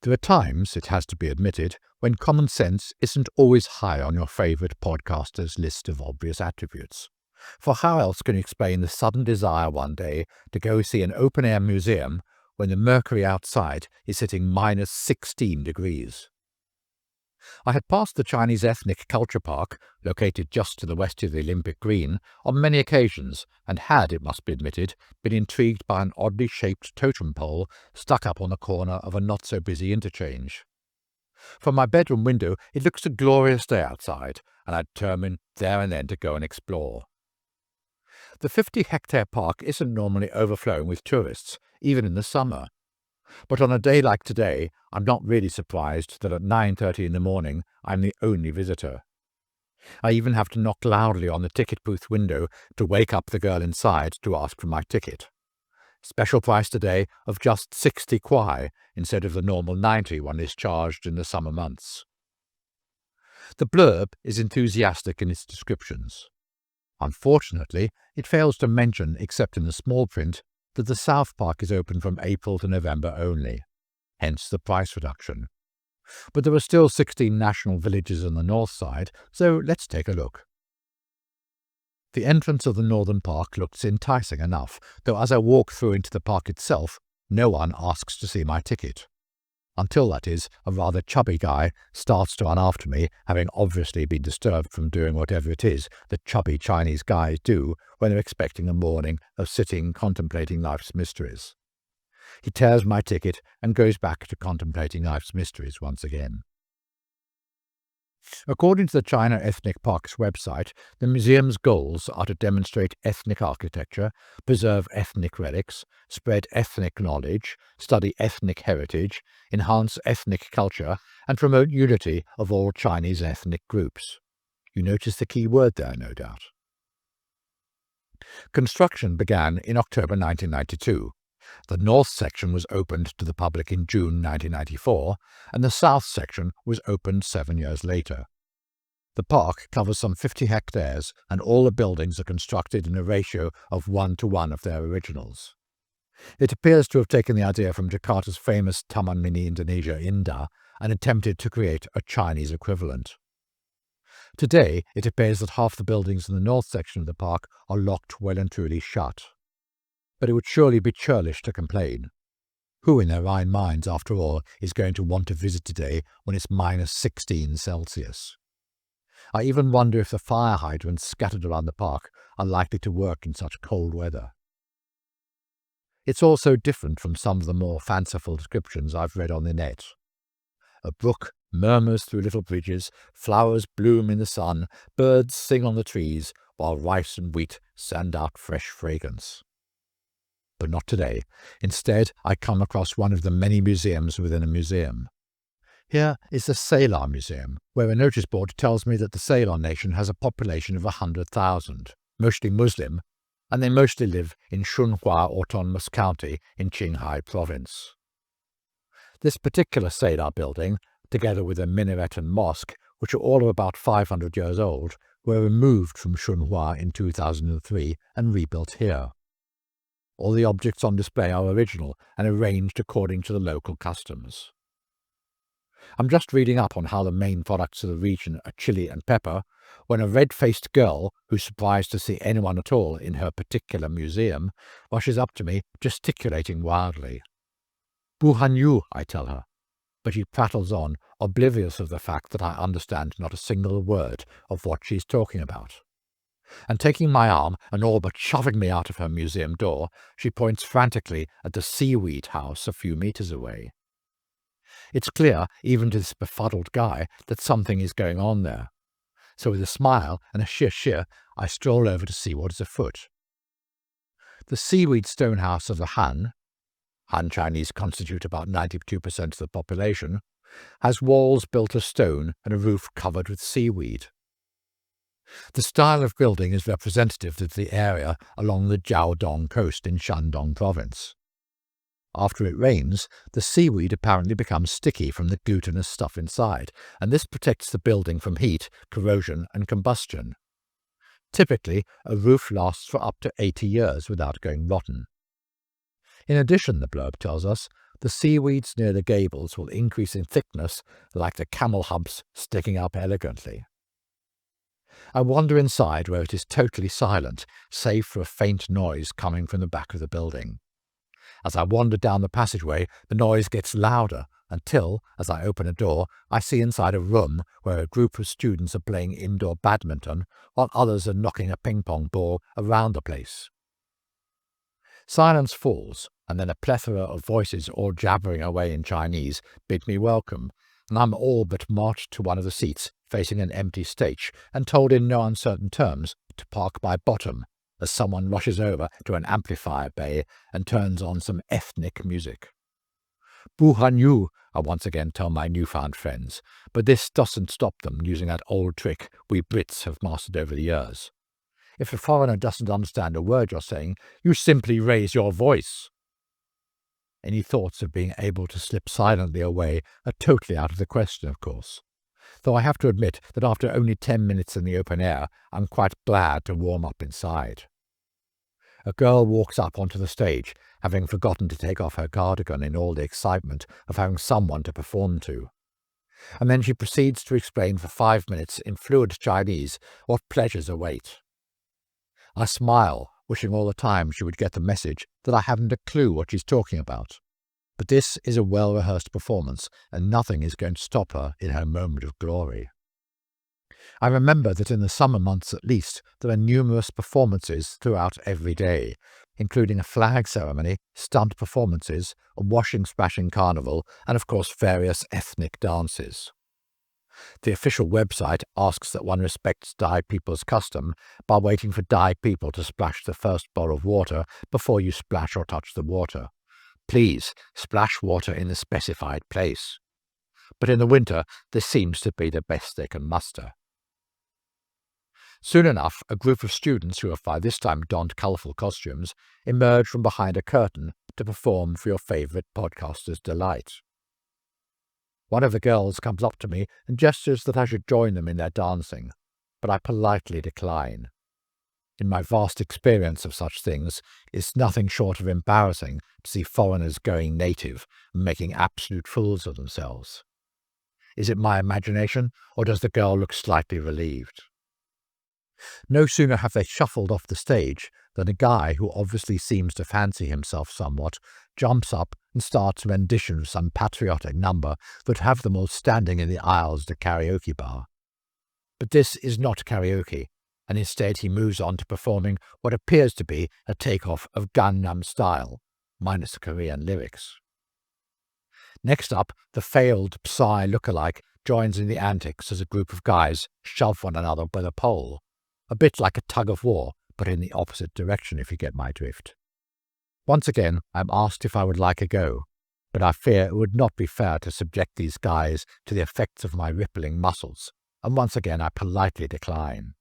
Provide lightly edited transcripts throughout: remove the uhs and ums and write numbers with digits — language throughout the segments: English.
There are times, it has to be admitted, when common sense isn't always high on your favourite podcaster's list of obvious attributes. For how else can you explain the sudden desire one day to go see an open-air museum when the mercury outside is hitting -16 degrees? I had passed the Chinese Ethnic Culture Park, located just to the west of the Olympic Green, on many occasions, and had, it must be admitted, been intrigued by an oddly shaped totem pole stuck up on the corner of a not-so-busy interchange. From my bedroom window it looks a glorious day outside, and I determined there and then to go and explore. The 50-hectare park isn't normally overflowing with tourists, even in the summer. But on a day like today, I'm not really surprised that at 9:30 in the morning I'm the only visitor. I even have to knock loudly on the ticket booth window to wake up the girl inside to ask for my ticket. Special price today of just 60 kwai instead of the normal 90 one is charged in the summer months. The blurb is enthusiastic in its descriptions. Unfortunately, it fails to mention, except in the small print, that the South Park is open from April to November only, hence the price reduction. But there are still 16 national villages on the north side, so let's take a look. The entrance of the northern park looks enticing enough, though as I walk through into the park itself, no one asks to see my ticket. Until, that is, a rather chubby guy starts to run after me, having obviously been disturbed from doing whatever it is that chubby Chinese guys do when they're expecting a morning of sitting contemplating life's mysteries. He tears my ticket and goes back to contemplating life's mysteries once again. According to the China Ethnic Park's website, the museum's goals are to demonstrate ethnic architecture, preserve ethnic relics, spread ethnic knowledge, study ethnic heritage, enhance ethnic culture, and promote unity of all Chinese ethnic groups. You notice the key word there, no doubt. Construction began in October 1992. The north section was opened to the public in June 1994, and the south section was opened 7 years later. The park covers some 50 hectares, and all the buildings are constructed in a ratio of 1:1 of their originals. It appears to have taken the idea from Jakarta's famous Taman Mini Indonesia Indah and attempted to create a Chinese equivalent. Today, it appears that half the buildings in the north section of the park are locked well and truly shut. But it would surely be churlish to complain. Who in their right minds, after all, is going to want to visit today when it's -16 Celsius? I even wonder if the fire hydrants scattered around the park are likely to work in such cold weather. It's also different from some of the more fanciful descriptions I've read on the net. A brook murmurs through little bridges, flowers bloom in the sun, birds sing on the trees, while rice and wheat send out fresh fragrance. But not today. Instead, I come across one of the many museums within a museum. Here is the Ceylon Museum, where a notice board tells me that the Ceylon nation has a population of 100,000, mostly Muslim, and they mostly live in Shunhua Autonomous County in Qinghai Province. This particular Ceylon building, together with a minaret and mosque, which are all of about 500 years old, were removed from Shunhua in 2003 and rebuilt here. All the objects on display are original and arranged according to the local customs. I'm just reading up on how the main products of the region are chili and pepper, when a red-faced girl, who's surprised to see anyone at all in her particular museum, rushes up to me, gesticulating wildly. "Buhanyu," I tell her, but she prattles on, oblivious of the fact that I understand not a single word of what she's talking about. And taking my arm and all but shoving me out of her museum door, she points frantically at the seaweed house a few meters away. It's clear, even to this befuddled guy, that something is going on there. So with a smile and a shir, I stroll over to see what is afoot. The seaweed stone house of the Han Chinese constitute about 92% of the population, has walls built of stone and a roof covered with seaweed. The style of building is representative of the area along the Jiaodong coast in Shandong province. After it rains, the seaweed apparently becomes sticky from the glutinous stuff inside, and this protects the building from heat, corrosion, and combustion. Typically, a roof lasts for up to 80 years without going rotten. In addition, the blurb tells us, The seaweeds near the gables will increase in thickness like the camel humps sticking up elegantly. I wander inside where it is totally silent, save for a faint noise coming from the back of the building. As I wander down the passageway, the noise gets louder until, as I open a door, I see inside a room where a group of students are playing indoor badminton while others are knocking a ping-pong ball around the place. Silence falls, and then a plethora of voices all jabbering away in Chinese bid me welcome, and I'm all but marched to one of the seats facing an empty stage and told in no uncertain terms to park my bottom as someone rushes over to an amplifier bay and turns on some ethnic music. Bu Han Yu, I once again tell my newfound friends, but this doesn't stop them using that old trick we Brits have mastered over the years. If a foreigner doesn't understand a word you're saying, you simply raise your voice. Any thoughts of being able to slip silently away are totally out of the question, of course. Though I have to admit that after only 10 minutes in the open air, I'm quite glad to warm up inside. A girl walks up onto the stage, having forgotten to take off her cardigan in all the excitement of having someone to perform to. And then she proceeds to explain for 5 minutes in fluent Chinese what pleasures await. I smile, wishing all the time she would get the message that I haven't a clue what she's talking about. But this is a well-rehearsed performance, and nothing is going to stop her in her moment of glory. I remember that in the summer months at least, there are numerous performances throughout every day, including a flag ceremony, stunt performances, a washing-splashing carnival, and of course various ethnic dances. The official website asks that one respects Dai people's custom by waiting for Dai people to splash the first bowl of water before you splash or touch the water. Please splash water in the specified place. But in the winter, this seems to be the best they can muster. Soon enough, a group of students who have by this time donned colourful costumes emerge from behind a curtain to perform for your favourite podcaster's delight. One of the girls comes up to me and gestures that I should join them in their dancing, but I politely decline. In my vast experience of such things, it's nothing short of embarrassing to see foreigners going native and making absolute fools of themselves. Is it my imagination, or does the girl look slightly relieved? No sooner have they shuffled off the stage than a guy who obviously seems to fancy himself somewhat jumps up and starts a rendition of some patriotic number that have them all standing in the aisles of the karaoke bar. But this is not karaoke, and instead he moves on to performing what appears to be a takeoff of Gangnam Style, minus the Korean lyrics. Next up, the failed Psy lookalike joins in the antics as a group of guys shove one another by the pole, a bit like a tug-of-war, but in the opposite direction if you get my drift. Once again, I'm asked if I would like a go, but I fear it would not be fair to subject these guys to the effects of my rippling muscles, and once again I politely decline.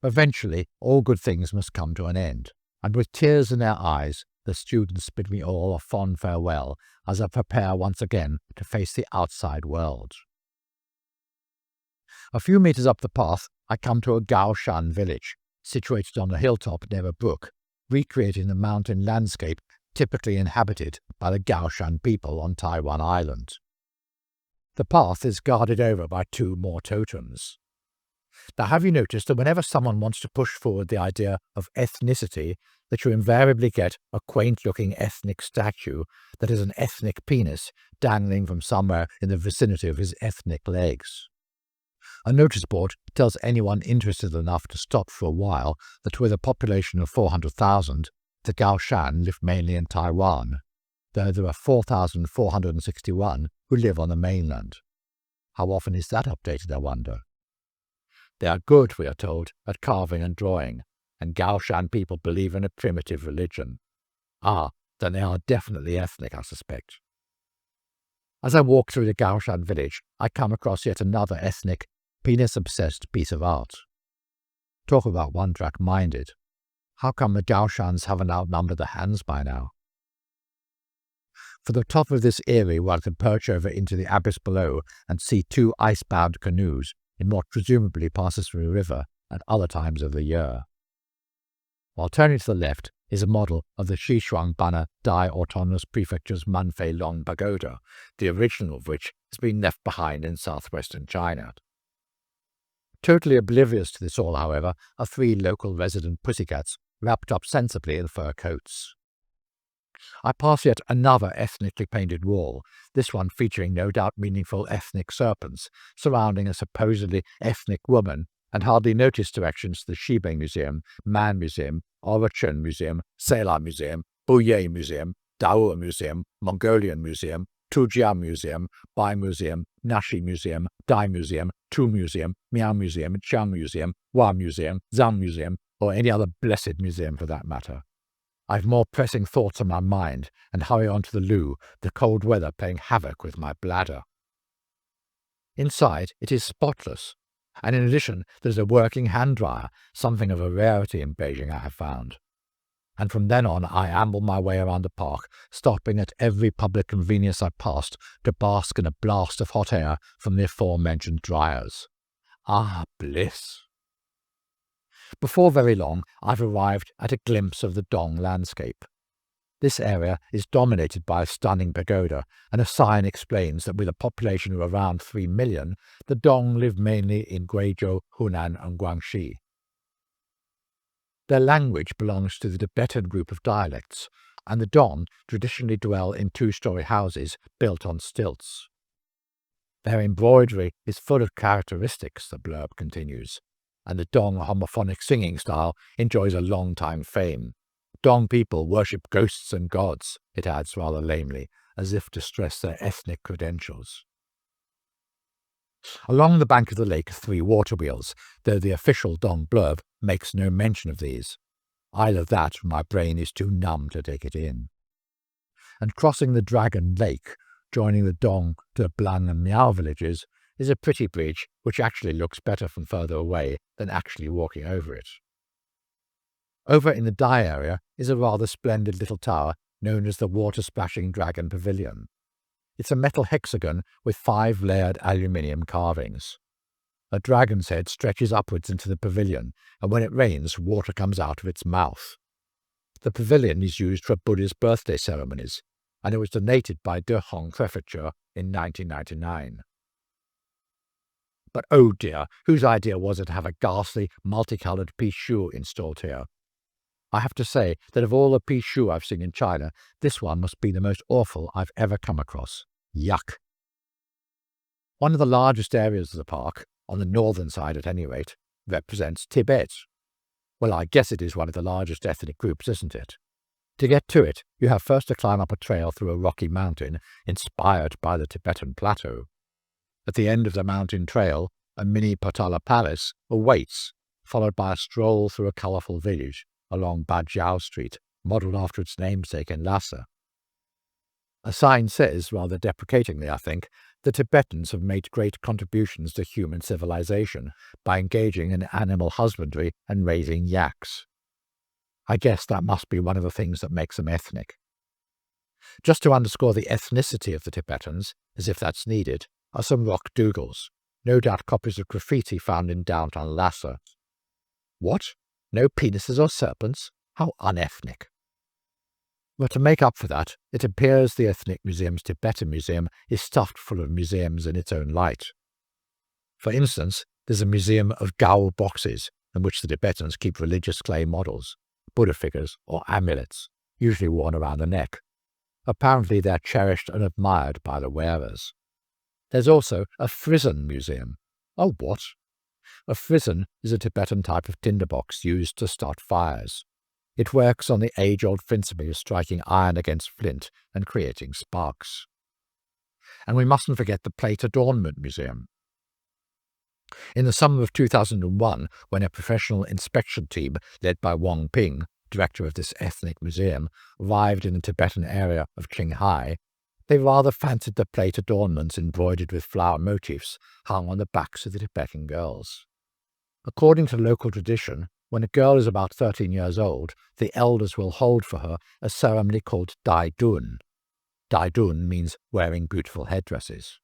Eventually, all good things must come to an end, and with tears in their eyes, the students bid me all a fond farewell as I prepare once again to face the outside world. A few meters up the path, I come to a Gaoshan village, situated on a hilltop near a brook, recreating the mountain landscape typically inhabited by the Gaoshan people on Taiwan Island. The path is guarded over by 2 more totems. Now, have you noticed that whenever someone wants to push forward the idea of ethnicity, that you invariably get a quaint-looking ethnic statue that is an ethnic penis dangling from somewhere in the vicinity of his ethnic legs? A notice board tells anyone interested enough to stop for a while that with a population of 400,000, the Gaoshan live mainly in Taiwan, though there are 4,461 who live on the mainland. How often is that updated, I wonder? They are good, we are told, at carving and drawing, and Gaoshan people believe in a primitive religion. Ah, then they are definitely ethnic, I suspect. As I walk through the Gaoshan village, I come across yet another ethnic, penis-obsessed piece of art. Talk about one-track-minded. How come the Gaoshans haven't outnumbered the Hans by now? For the top of this eyrie where I can perch over into the abyss below and see 2 ice-bound canoes in what presumably passes through a river at other times of the year. While turning to the left is a model of the Xishuangbanna Dai Autonomous Prefecture's Manfei Long Pagoda, the original of which has been left behind in southwestern China. Totally oblivious to this all, however, are 3 local resident pussycats wrapped up sensibly in fur coats. I pass yet another ethnically painted wall, this one featuring no doubt meaningful ethnic serpents surrounding a supposedly ethnic woman, and hardly noticed directions to the Xibei Museum, Man Museum, Orachen Museum, Sela Museum, Bouye Museum, Dao Museum, Mongolian Museum, Tujia Museum, Bai Museum, Nashi Museum, Dai Museum, Tu Museum, Miao Museum, Chiang Museum, Hua Museum, Zhang Museum, or any other blessed museum for that matter. I've more pressing thoughts on my mind and hurry on to the loo, the cold weather playing havoc with my bladder. Inside, it is spotless, and in addition, there's a working hand dryer, something of a rarity in Beijing I have found. And from then on, I ambled my way around the park, stopping at every public convenience I passed to bask in a blast of hot air from the aforementioned dryers. Ah, bliss! Before very long, I've arrived at a glimpse of the Dong landscape. This area is dominated by a stunning pagoda, and a sign explains that with a population of around 3 million, the Dong live mainly in Guizhou, Hunan, and Guangxi. Their language belongs to the Tibetan group of dialects, and the Dong traditionally dwell in 2-story houses built on stilts. Their embroidery is full of characteristics, the blurb continues, and the Dong homophonic singing style enjoys a long-time fame. Dong people worship ghosts and gods, it adds rather lamely, as if to stress their ethnic credentials. Along the bank of the lake are 3 water wheels, though the official Dong blurb makes no mention of these. Either that or my brain is too numb to take it in. And crossing the Dragon Lake, joining the Dong to the Blang and Miao villages, is a pretty bridge which actually looks better from further away than actually walking over it. Over in the Dai area is a rather splendid little tower known as the Water-Splashing Dragon Pavilion. It's a metal hexagon with 5 layered aluminium carvings. A dragon's head stretches upwards into the pavilion, and when it rains, water comes out of its mouth. The pavilion is used for Buddhist birthday ceremonies, and it was donated by Dehong Prefecture in 1999. But oh dear, whose idea was it to have a ghastly, multicoloured pichu installed here? I have to say that of all the pichu I've seen in China, this one must be the most awful I've ever come across. Yuck! One of the largest areas of the park, on the northern side at any rate, represents Tibet. Well, I guess it is one of the largest ethnic groups, isn't it? To get to it, you have first to climb up a trail through a rocky mountain inspired by the Tibetan plateau. At the end of the mountain trail, a mini Potala palace awaits, followed by a stroll through a colourful village along Bajiao Street, modelled after its namesake in Lhasa. A sign says, rather deprecatingly I think, the Tibetans have made great contributions to human civilization by engaging in animal husbandry and raising yaks. I guess that must be one of the things that makes them ethnic. Just to underscore the ethnicity of the Tibetans, as if that's needed, are some rock doodles, no doubt copies of graffiti found in downtown Lhasa. What? No penises or serpents? How unethnic. But to make up for that, it appears the Ethnic Museum's Tibetan Museum is stuffed full of museums in its own light. For instance, there's a museum of Gao boxes, in which the Tibetans keep religious clay models, Buddha figures or amulets, usually worn around the neck. Apparently they're cherished and admired by the wearers. There's also a frizzen museum. Oh, what? A frizzen is a Tibetan type of tinderbox used to start fires. It works on the age-old principle of striking iron against flint and creating sparks. And we mustn't forget the Plate Adornment Museum. In the summer of 2001, when a professional inspection team led by Wang Ping, director of this ethnic museum, arrived in the Tibetan area of Qinghai, they rather fancied the plate adornments embroidered with flower motifs hung on the backs of the Tibetan girls. According to local tradition, when a girl is about 13 years old, the elders will hold for her a ceremony called Dai Dun. Dai Dun means wearing beautiful headdresses.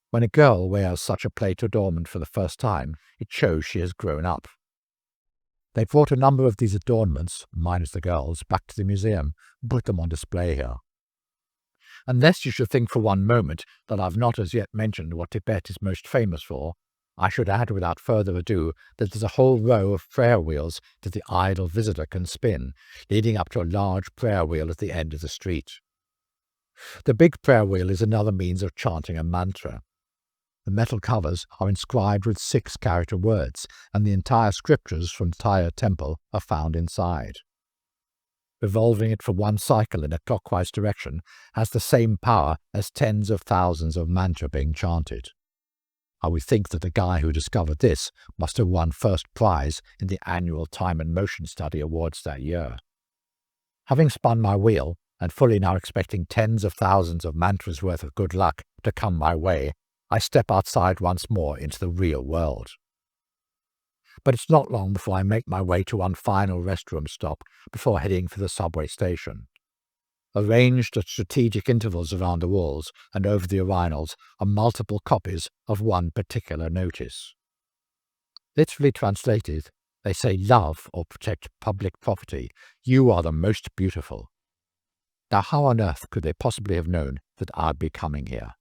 When a girl wears such a plate adornment for the first time, it shows she has grown up. They brought a number of these adornments, minus the girls, back to the museum and put them on display here. Unless you should think for one moment that I've not as yet mentioned what Tibet is most famous for, I should add without further ado that there's a whole row of prayer wheels that the idle visitor can spin, leading up to a large prayer wheel at the end of the street. The big prayer wheel is another means of chanting a mantra. The metal covers are inscribed with 6-character words, and the entire scriptures from the entire temple are found inside. Revolving it for one cycle in a clockwise direction has the same power as tens of thousands of mantra being chanted. I would think that the guy who discovered this must have won first prize in the annual Time and Motion Study Awards that year. Having spun my wheel, and fully now expecting tens of thousands of mantras worth of good luck to come my way, I step outside once more into the real world. But it's not long before I make my way to one final restroom stop before heading for the subway station. Arranged at strategic intervals around the walls and over the urinals are multiple copies of one particular notice. Literally translated, they say, "Love or protect public property. You are the most beautiful." Now how on earth could they possibly have known that I'd be coming here?